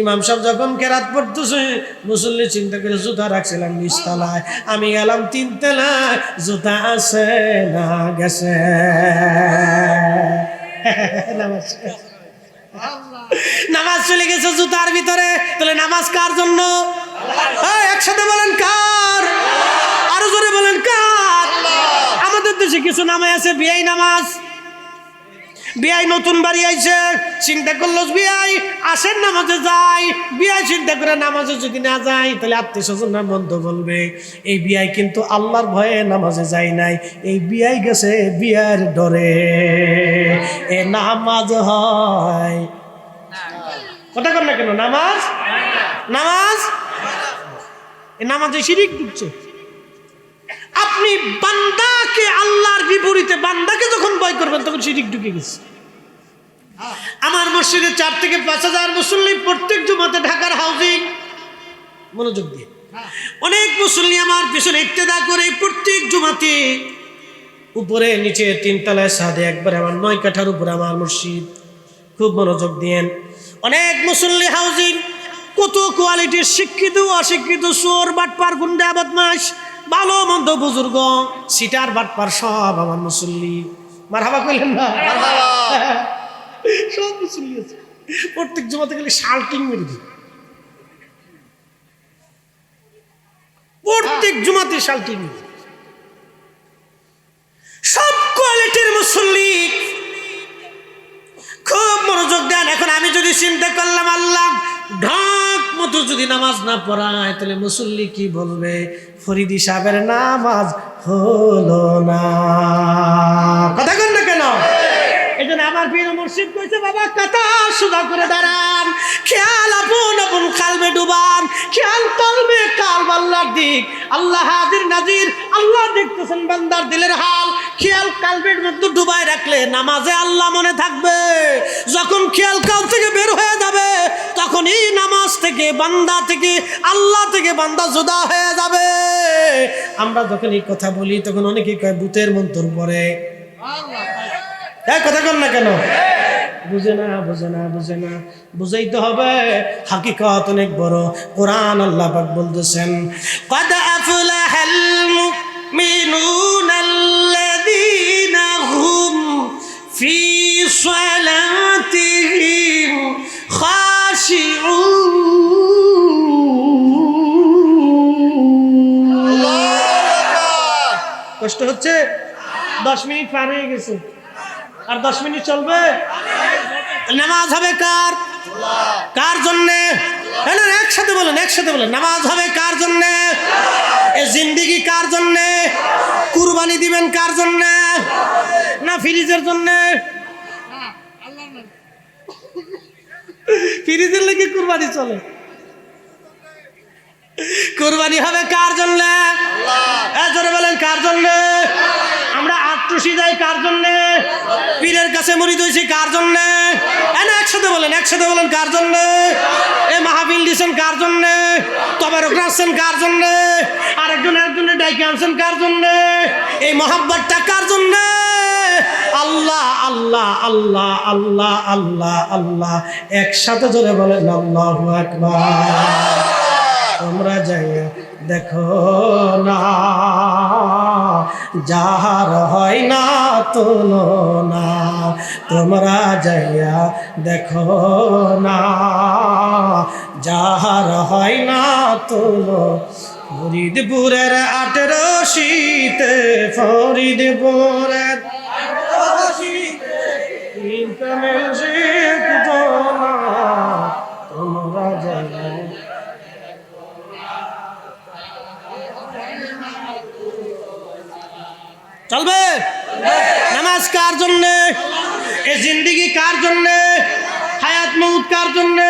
ইমাম সাহেব যখন কেরাত পড়তেছে মুসল্লি চিন্তা করে জুতা রাখছিলাম নিচতলায়, আমি গেলাম 3 তলায়, জুতা আছে না গেছে? নামাজ চলে গেছে জুতার ভিতরে, তাহলে নামাজ কার জন্য? একসাথে বলেন, কার? আরো জোরে বলেন, কার? আমাদের দেশে কিছু নামাজ আছে বেআই নামাজ। বিয়াই নতুন বাড়ি আইছে, চিন্তা করলো বিয়াই আসেন নামাজে যাই। বিয়াই চিন্তা করে নামাজে যদি না যাই তাহলে আত্মীয় স্বজনরা মন্দ বলবে। এই বিয়াই কিন্তু আল্লাহর ভয়ে নামাজে যায় নাই, এই বিয়াই গেছে বিয়ার ডরে। এ নামাজ হয় কথা কর না কেন? নামাজ নামাজ এ নামাজে শিরিক ঢুকছে। আপনি বান্দাকে আল্লাহর বিপরীতে বান্দাকে যখন ভয় করবেন তখন শিরিক ঢুকে গেছে। আমার মসজিদে 4 থেকে 5,000 মুসল্লি প্রত্যেক জুমাতে, ঢাকার হাউজিং, মনোযোগ দিয়ে অনেক মুসল্লি আমার পিছনে ইক্তেদা করে প্রত্যেক জুমাতে, উপরে নিচে 3 তলায় ছাদে একবারে আমার 9 কাঠার উপরে আমার মসজিদ। খুব মনোযোগ দিয়েন। অনেক মুসল্লি হাউজিং, কত কোয়ালিটির শিক্ষিত অশিক্ষিত, চোর বাটপার গুন্ডা বদমাশ, ভালো মন্দ বুজুর্গ, সিটার বাটপার সব আমার মুসল্লি। মারহাবা কইলেন না? সব মুসল্লি আছে। প্রত্যেক জমাতে গেলে শাল্টিং মেরে দিই, প্রত্যেক জমাতে শাল্টিং মেরে। সব কোয়ালিটির মুসল্লি, খুব মনোযোগ দেন। এখন আমি যদি চিন্তা করলাম আল্লাহ ঢাক মতো যদি নামাজ না পড়ায় তাহলে মুসল্লি কি বলবে? ফরিদি সাহেবের নামাজ হলো না। কথা কন না কেন? এই জন্য আমার প্রিয় মুর্শিদ কইছে, বাবা কাতা সুদা করে দাঁড়ান, খেয়াল আপন আপন কালবে ডুবান, খেয়াল কলবে কালব আল্লাহর দিক। আল্লাহ হাজির নাজির, আল্লাহ দেখতেছেন বান্দার দিলের হাল। খেয়াল কালবের মধ্যে ডুবাই রাখলে নামাজে আল্লাহ মনে থাকবে। যখন খেয়াল কাল থেকে বের হয়ে যাবে তখনই নামাজ থেকে, বান্দা থেকে, আল্লাহ থেকে বান্দা জুদা হয়ে যাবে। আমরা যখন এই কথা বলি তখন অনেকে কয় ভূতের মন্তর পড়ে। কথা কর না কেন? বুঝে না, বুঝে না, বুঝে না, বুঝাইতে হবে। হাকিকত অনেক বড়। কোরআন আল্লাহ পাক বলতেছেন, قد أفلح المؤمنون الذين هم في صلاتهم خاشعون। কষ্ট হচ্ছে? 10 মিনিট পার হয়ে গেছে, আর 10 মিনিট চলবে। নামাজ হবে কার? কার জন্যে? একসাথে বলেন, একসাথে বলেন। নামাজ হবে কার জন্যে? এ জিন্দেগি কার জন্যে? কুরবানি দিবেন কার জন্যে? না ফ্রিজের জন্যে? ফ্রিজের লেগে কুরবানি চলে। কুরবানি হবে কার জন্যে? জোরে বলেন কার জন্যে? আমরা আটটুসি যাই কার জন্যে? পীরের কাছে মুরিদ হইছি কার জন্যে? একসাথে বলেন, একসাথে বলেন কার জন্যে? এ মাহফিল দিছেন কার জন্যে? তবারক রাখছেন কার জন্যে? আরেকজন একজনের ডাইকে আনছেন কার জন্যে? এই মহাব্বতটা কার জন্যে? আল্লাহ আল্লাহ আল্লাহ আল্লাহ আল্লাহ আল্লাহ। একসাথে জোরে বলেন আল্লাহু আকবার। তোমরা যাইয়া দেখো না, যাহার হয় না তুলনা। তোমরা যাইয়া দেখো না, যাহার হয় না তুলনা। ফরিদপুরের 18 শীতে, ফরিদপুরের 18 শীতে ইন্টারনেল শিখতো না। তোমরা যাইয়া চলবে। নামাজ কার জন্যে? এ জিন্দেগি কার জন্যে? হায়াত মউত কার জন্যে?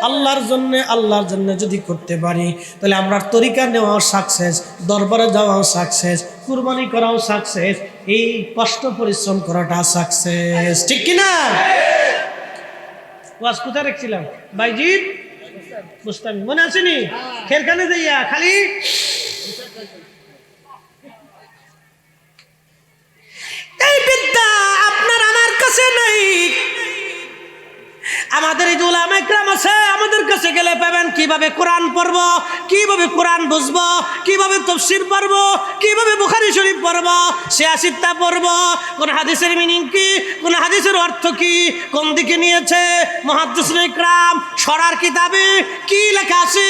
আল্লাহর জন্যে। আল্লাহর জন্য যদি করতে পারি তাহলে আমরা তরিকা নেওয়াও সাকসেস, দরবারে যাওয়াও সাকসেস, কুরবানি করাও সাকসেস, এই কষ্ট পরিশ্রম করাটা সাকসেস। ঠিক কিনা? ওয়াজ কোথায় রেখেছিলাম? বাইজিদ বুস্তামি মনে আসেনি? খেরখানে যাইয়া খালি এই বিদ্যা আপনার আমার কাছে নাই। আমাদের এই উলামায়ে ইকরাম আছে, আমাদের কাছে গেলে পাবেন কিভাবে কোরআন পড়ব, কিভাবে কোরআন বুঝব, কিভাবে তাফসীর পড়ব, কিভাবে বুখারী শরীফ পড়ব, সিয়াসিত্তা পড়ব, কোন হাদিসের মিনিং কি, কোন হাদিসের অর্থ কি, কোন দিকে নিয়েছে মুহাদ্দিসুল ইকরাম, শরার কিতাবে কি লেখা আছে,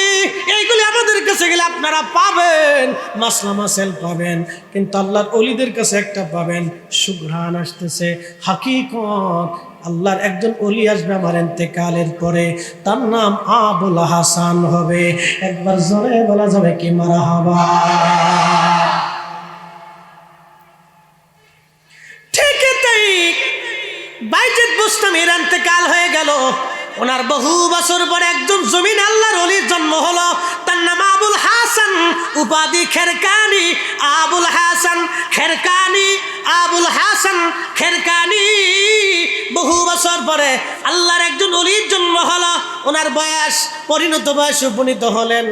এইগুলি আমাদের কাছে গেলে আপনারা পাবেন, মাসলা মাসাইল পাবেন। কিন্তু আল্লাহর ওলিদের কাছে একটা পাবেন, সুঘ্রাণ আসতেছে, হাকিকত। আল্লাহর একজন ওলি আসবে আমার ইন্তেকালের পরে, তার নাম আবুল হাসান হবে। একবার জোরে বলা যাবে কি মারহাবা। ঠিক তাই বাইজিদ বুস্তামির ইন্তেকাল হয়ে গেল। ওনার বহু বছর পরে একজন জমিন আল্লাহর ওলির জন্ম হলো, তার নাম আবুল হাসান, উপাধি খেরকানি। আবুল হাসান খেরকানি, আবুল হাসান খেরকানি। বহু বছর পরে আল্লাহর একজন ওলির জন্ম হলো। ওনার বয়স, পরিণত বয়সে উপনীত হলেন।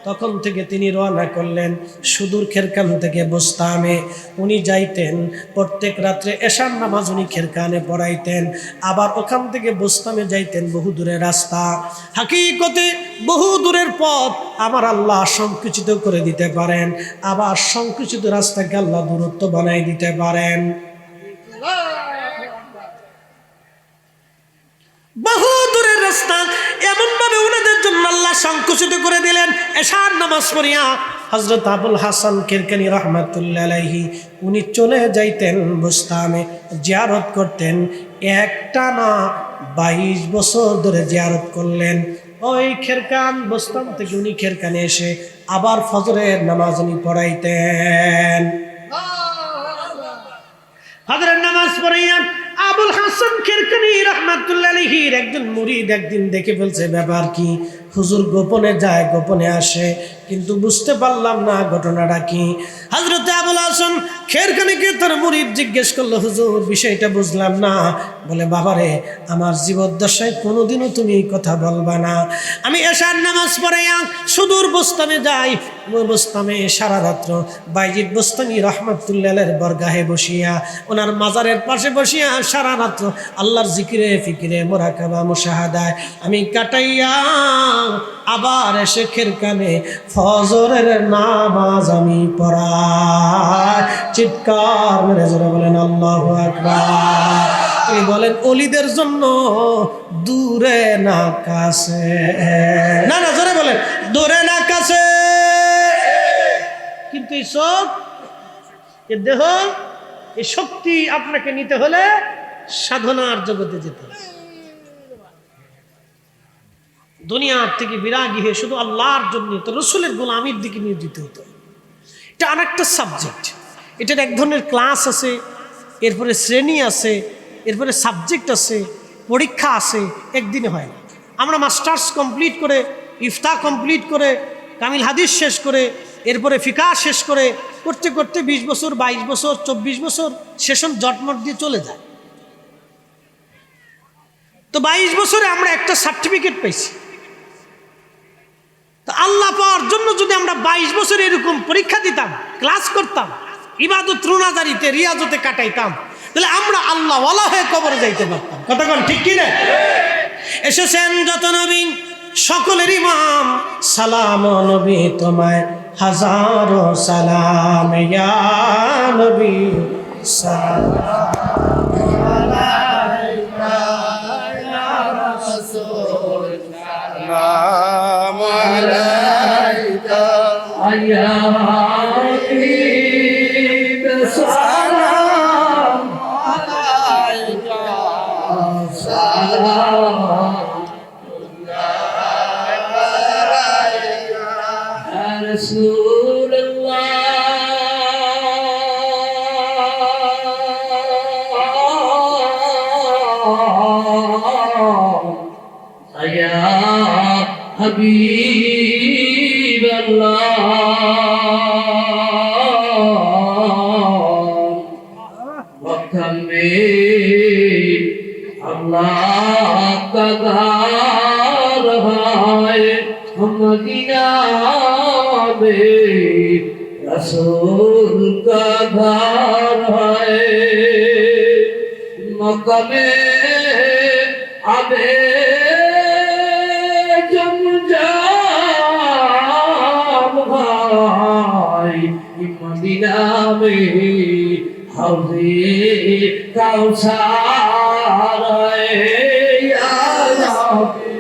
তখন থেকে তিনি রওনা করলেন সুদূর খেরকান থেকে বুস্তামে। উনি যাইতেন প্রত্যেক রাত্রে এশার নামাজ উনি খেরকানে পড়াইতেন, আবার ওখান থেকে বুস্তামে যাইতেন, বহু দূরের রাস্তা। হাকিকতে বহু দূরের পথ আমার আল্লাহ সংকুচিত করে দিতে পারেন, আবার সংকুচিত রাস্তাকে আল্লাহ দূরত্ব বানাই দিতে পারেন। বহু দূরের রাস্তা এমন ভাবে ওনাদের জন্য আল্লাহ সংকুচিত করে দিলেন। এশার নামাজ পড়িয়া হযরত আবুল হাসান কিরকানি রাহমাতুল্লাহ আলাইহি উনি চলে যাইতেন বুস্তামে, জিয়ারত করতেন। একটানা 22 বছর ধরে জিয়ারত করলেন। ওই খেরকান বুস্তাম থেকে উনি খেরকানে এসে আবার ফজরের নামাজ উনি পড়াইতেন। ফজরের নামাজ পড়াইয়া আবুল হাসান কিরকানি রাহমাতুল্লাহ আলাইহির একজন মুরিদ একদিন দেখে ফেলছে, ব্যাপার কি, হুজুর গোপনে যায় গোপনে আসে, কিন্তু বুঝতে পারলাম না ঘটনাটা কি। হযরত আবুল হাসান কিরকানিকে তার মুরিদ জিজ্ঞেস করলো, হুজুর বিষয়টা বুঝলাম না। বলে, বাবারে, আমার জীবদ্দশায় কোনোদিনও তুমি এই কথা বলবা না। আমি এশার নামাজ পড়াইয়া সুদূর বুস্তামে যাই, বুস্তামে সারা রাত্র বাইজিদ বুস্তামি রাহমাতুল্লাহ আলাইহির বরগাহে বসিয়া, ওনার মাজারের পাশে বসিয়া সারা রাত্র আল্লাহর জিকিরে ফিকিরে মুরাকাবা মুশাহাদায় আমি কাটাইয়া আবার এসে খেরকানে ফজরের নামাজ আমি পড়াই। চিৎকার মেরে জোরে বলেন আল্লাহু আকবার। তিনি বলেন ওলিদের জন্য দূরে না কাছে, না না জোরে বলেন দূরে না কাছে। কিন্তু এই চোখ, এ দেহ, এই শক্তি আপনাকে নিতে হলে সাধনার জগতে যেতে হবে। দুনিয়ার থেকে বিরাগী হয়ে শুধু আল্লাহর জন্য তো রসুলের গোলামির দিকে নিয়োজিত হতো। এটা আরেকটা সাবজেক্ট, এটার এক ধরনের ক্লাস আছে, এরপরে শ্রেণী আছে, এরপরে সাবজেক্ট আছে, পরীক্ষা আছে, একদিনে হয় না। আমরা মাস্টার্স কমপ্লিট করে, ইফতা কমপ্লিট করে, কামিল হাদিস শেষ করে, এরপরে ফিকা শেষ করে করতে করতে 20 বছর 22 বছর 24 বছর সেশন জটমট দিয়ে চলে যায়। তো 22 বছরে আমরা একটা সার্টিফিকেট পাইছি। তো আল্লাহ পাওয়ার জন্য যদি আমরা 22 বছর এরকম পরীক্ষা দিতাম, ক্লাস করতাম, ইবাদত রুনাজারিতে রিয়াজতে কাটাইতাম, তাহলে আমরা আল্লাহ ওয়ালা হয়ে কবরে যাইতে পারতাম। কতক্ষণ ঠিক কি না? এসেছেন যত নবী সকলের ইমাম, সালাম নবী তোমায় হাজারো সালাম, ইয়া নবী সালাম আলাইকা ইয়া রাসূল, সালাম আলাইকা ইয়া হাবিব, সালাম আলাইকা সালাম رسول الله يا حبيب الله وكم من الله کا گھر ہے مدینہ رسول کا گھر ہے مکہ میں ابے জঞ্জাল ভাই মদিনা মে হাউজে কাউসার ইয়া রাব্বি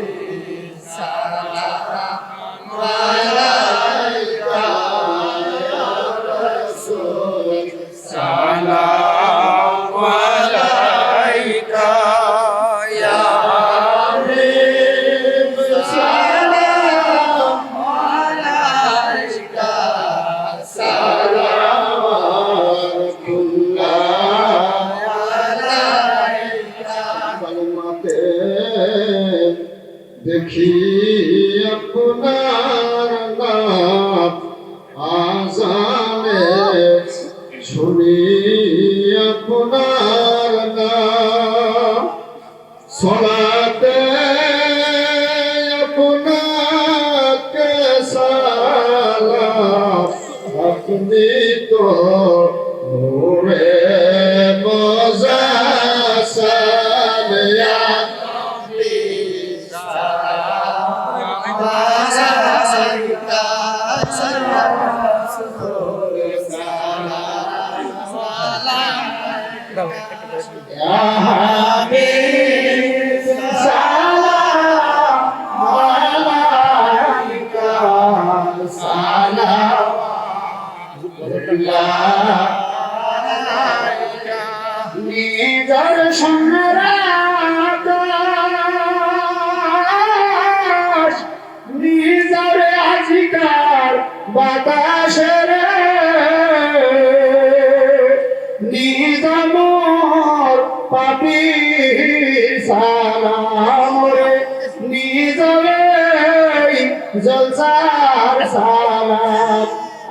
দেখি আপনার নাম আজানে শুনি আপনার নাম সলাতে আপনাকে সালাম আপনি তো নূরে মুজাসসাম ইয়া নিজর সম্রাট নিজর আজিকার বাতাসের নিজমর পাপি সালাম রে নিজরে জলসার সালাম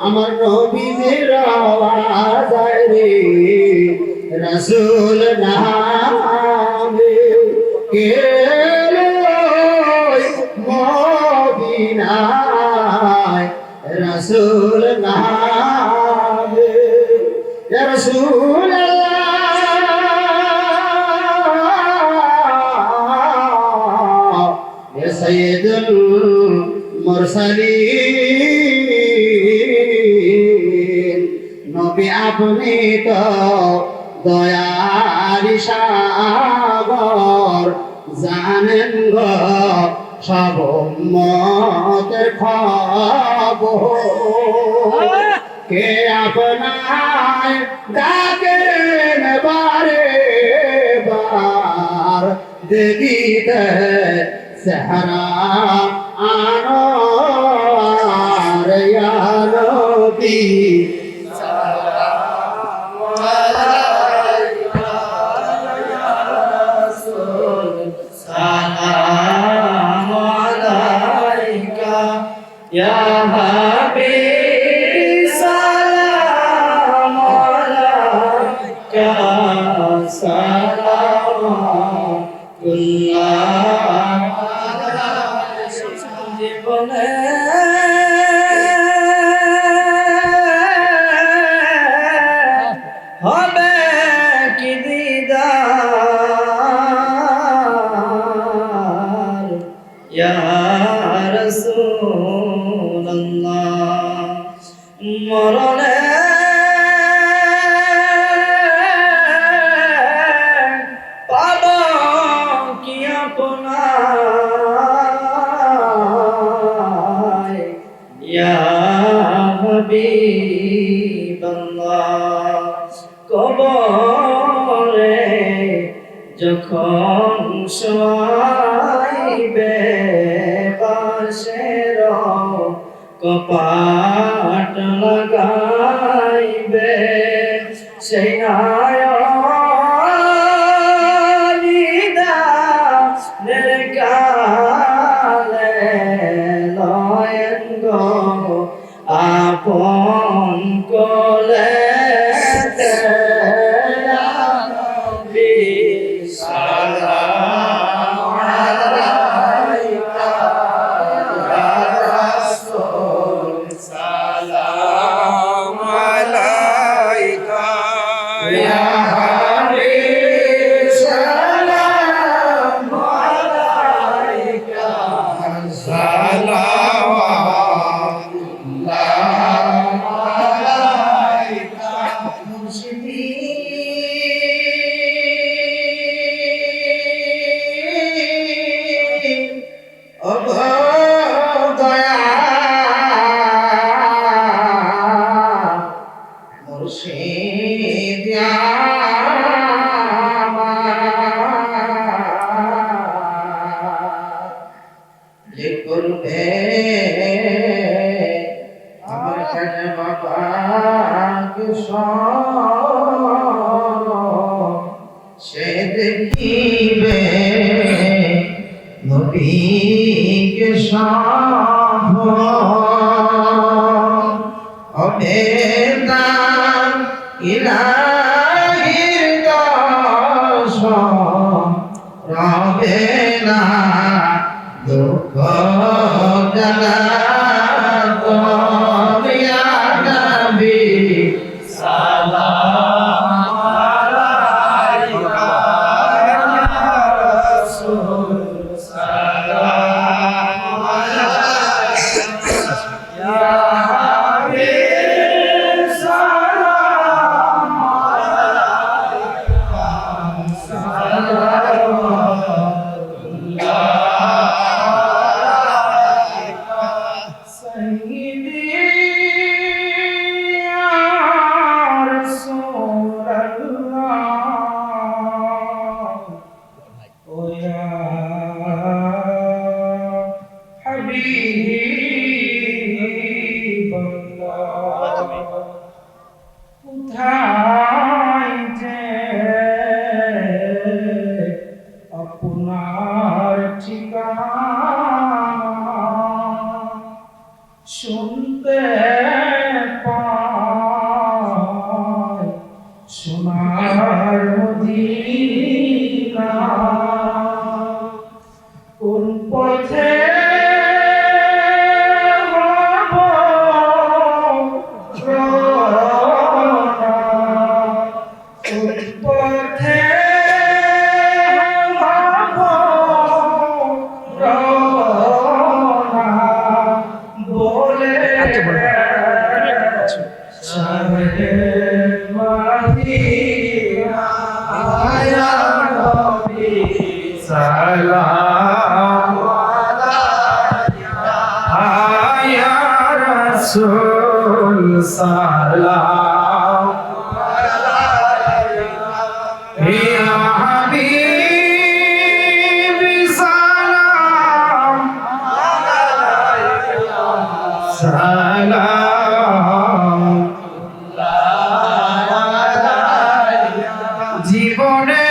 আমার নবীজির আওয়াজ রে রাসূল নামে কে মদিনায় রাসূল নামে ইয়া রাসূল আল্লাহ ইয়া সাইয়্যিদুল মুরসালিন নবী আপনি তো দয়ার সাগর জানেন গো সব উম্মতের খবর কে আপনায় ডাকেন বারে বার দেখিতে চেহারা আনোয়ার ইয়া নবী Ya Habib salam alaika salamullah জীবনে হবে কি দিদার ইয়া রাসূলুল্লাহ মরণে পাব কি আপনার ইয়া হাবিবাল্লাহ কবরে যখন শোয়াইবে পাশের কপাট লাগাইবে সেই আয়নিদানের কালে লয়েন গো আপন কোলে Ya সে দেখিবে নবীকে সব হবে তার ইলাহির দর্শন রবে না দুঃখ জ্বালা ইয়া নবী কোথায় যে আপনার ঠিকানা শুনতে পাই সোনার মদিনা কোন পথে সালাম আয়া রাসূল সালাম ইয়া হাবিবি সালাম সালাম জীবনে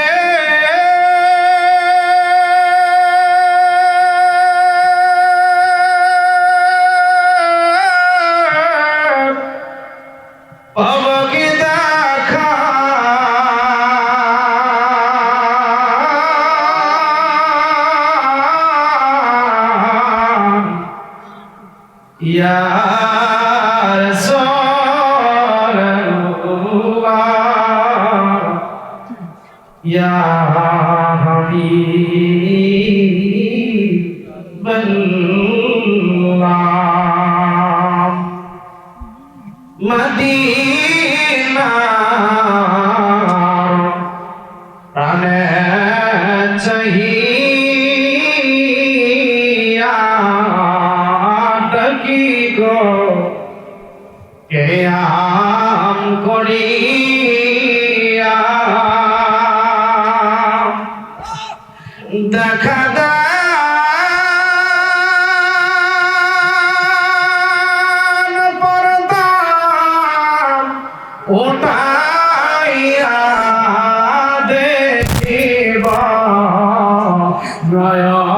পাবকে দেখা ইয়া রাসূলুল্লাহ ইয়া হাবিবাল্লাহ মদিনা প্রাণে চাহিয়া ডাকি গো কেয়াম করিয়া দেখা ওটাইয়া দেখিবা নয়ন